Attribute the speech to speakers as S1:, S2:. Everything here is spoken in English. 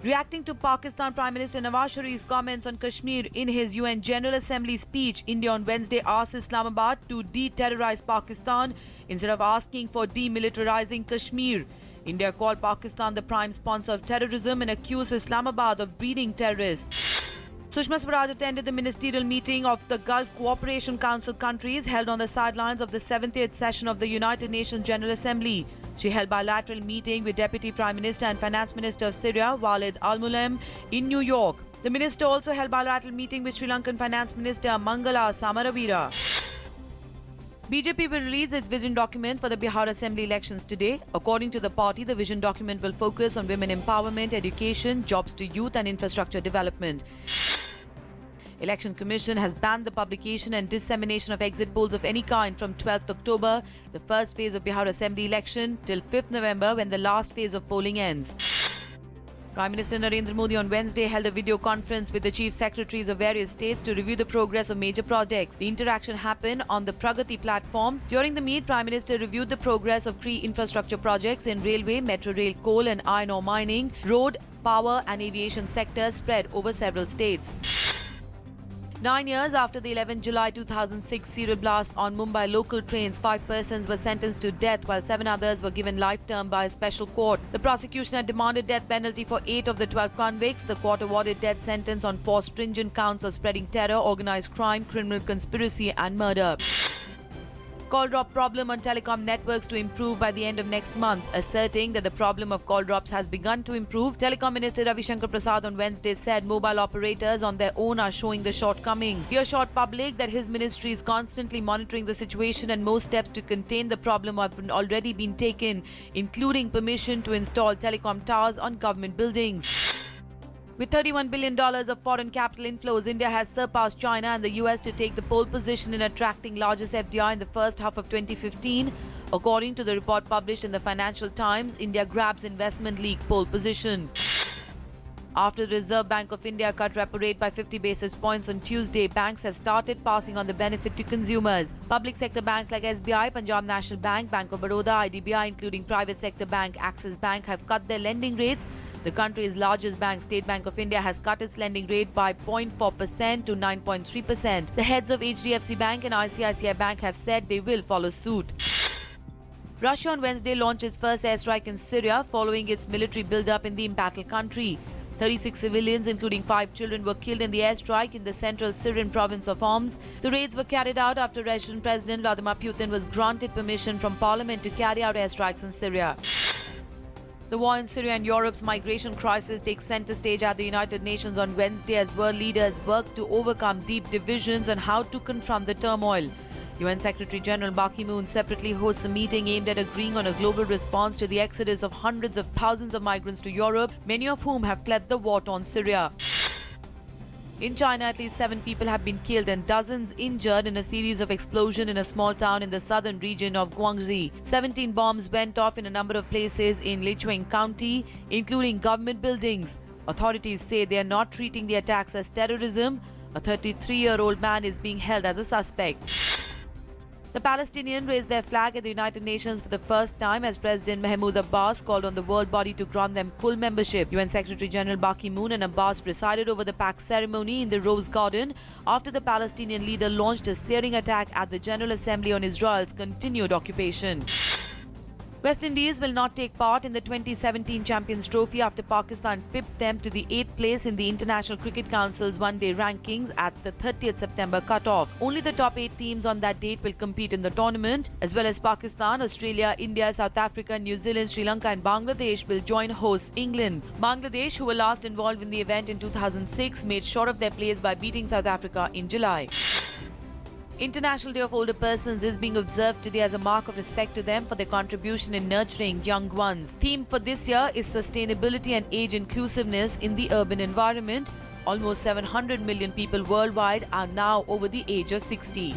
S1: Reacting to Pakistan Prime Minister Nawaz Sharif's comments on Kashmir in his UN General Assembly speech, India on Wednesday asked Islamabad to de-terrorize Pakistan instead of asking for demilitarizing Kashmir. India called Pakistan the prime sponsor of terrorism and accused Islamabad of breeding terrorists. Sushma Swaraj attended the ministerial meeting of the Gulf Cooperation Council countries held on the sidelines of the 70th session of the United Nations General Assembly. She held bilateral meeting with Deputy Prime Minister and Finance Minister of Syria, Walid Al-Mualem, in New York. The minister also held bilateral meeting with Sri Lankan Finance Minister Mangala Samaravira. BJP will release its vision document for the Bihar Assembly elections today. According to the party, the vision document will focus on women empowerment, education, jobs to youth and infrastructure development. Election Commission has banned the publication and dissemination of exit polls of any kind from 12th October, the first phase of Bihar Assembly election, till 5th November when the last phase of polling ends. Prime Minister Narendra Modi on Wednesday held a video conference with the chief secretaries of various states to review the progress of major projects. The interaction happened on the Pragati platform. During the meet, Prime Minister reviewed the progress of key infrastructure projects in railway, metro rail, coal and iron ore mining, road, power and aviation sectors spread over several states. 9 years after the 11 July 2006 serial blast on Mumbai local trains, 5 persons were sentenced to death while 7 others were given life term by a special court. The prosecution had demanded death penalty for 8 of the 12 convicts. The court awarded death sentence on 4 stringent counts of spreading terror, organized crime, criminal conspiracy and murder. Call drop problem on telecom networks to improve by the end of next month. Asserting that the problem of call drops has begun to improve, Telecom Minister Ravi Shankar Prasad on Wednesday said mobile operators on their own are showing the shortcomings. He assured public that his ministry is constantly monitoring the situation and most steps to contain the problem have already been taken, including permission to install telecom towers on government buildings. With $31 billion of foreign capital inflows, India has surpassed China and the US to take the pole position in attracting largest FDI in the first half of 2015. According to the report published in the Financial Times, India grabs investment league pole position. After the Reserve Bank of India cut repo rate by 50 basis points on Tuesday, banks have started passing on the benefit to consumers. Public sector banks like SBI, Punjab National Bank, Bank of Baroda, IDBI, including private sector bank Axis Bank, have cut their lending rates. The country's largest bank, State Bank of India, has cut its lending rate by 0.4% to 9.3%. The heads of HDFC Bank and ICICI Bank have said they will follow suit. Russia on Wednesday launched its first airstrike in Syria following its military build-up in the embattled country. 36 civilians, including 5 children, were killed in the airstrike in the central Syrian province of Homs. The raids were carried out after Russian President Vladimir Putin was granted permission from parliament to carry out airstrikes in Syria. The war in Syria and Europe's migration crisis takes center stage at the United Nations on Wednesday as world leaders work to overcome deep divisions on how to confront the turmoil. UN Secretary General Ban Ki-moon separately hosts a meeting aimed at agreeing on a global response to the exodus of hundreds of thousands of migrants to Europe, many of whom have fled the war-torn Syria. In China, at least 7 people have been killed and dozens injured in a series of explosions in a small town in the southern region of Guangxi. 17 bombs went off in a number of places in Lichuang County, including government buildings. Authorities say they are not treating the attacks as terrorism. A 33-year-old man is being held as a suspect. The Palestinians raised their flag at the United Nations for the first time as President Mahmoud Abbas called on the world body to grant them full membership. UN Secretary General Ban Ki-moon and Abbas presided over the pact ceremony in the Rose Garden after the Palestinian leader launched a searing attack at the General Assembly on Israel's continued occupation. West Indies will not take part in the 2017 Champions Trophy after Pakistan pipped them to the 8th place in the International Cricket Council's one-day rankings at the 30th September cut-off. Only the top 8 teams on that date will compete in the tournament, as well as Pakistan, Australia, India, South Africa, New Zealand, Sri Lanka and Bangladesh will join hosts England. Bangladesh, who were last involved in the event in 2006, made sure of their place by beating South Africa in July. International Day of Older Persons is being observed today as a mark of respect to them for their contribution in nurturing young ones. Theme for this year is sustainability and age inclusiveness in the urban environment. Almost 700 million people worldwide are now over the age of 60.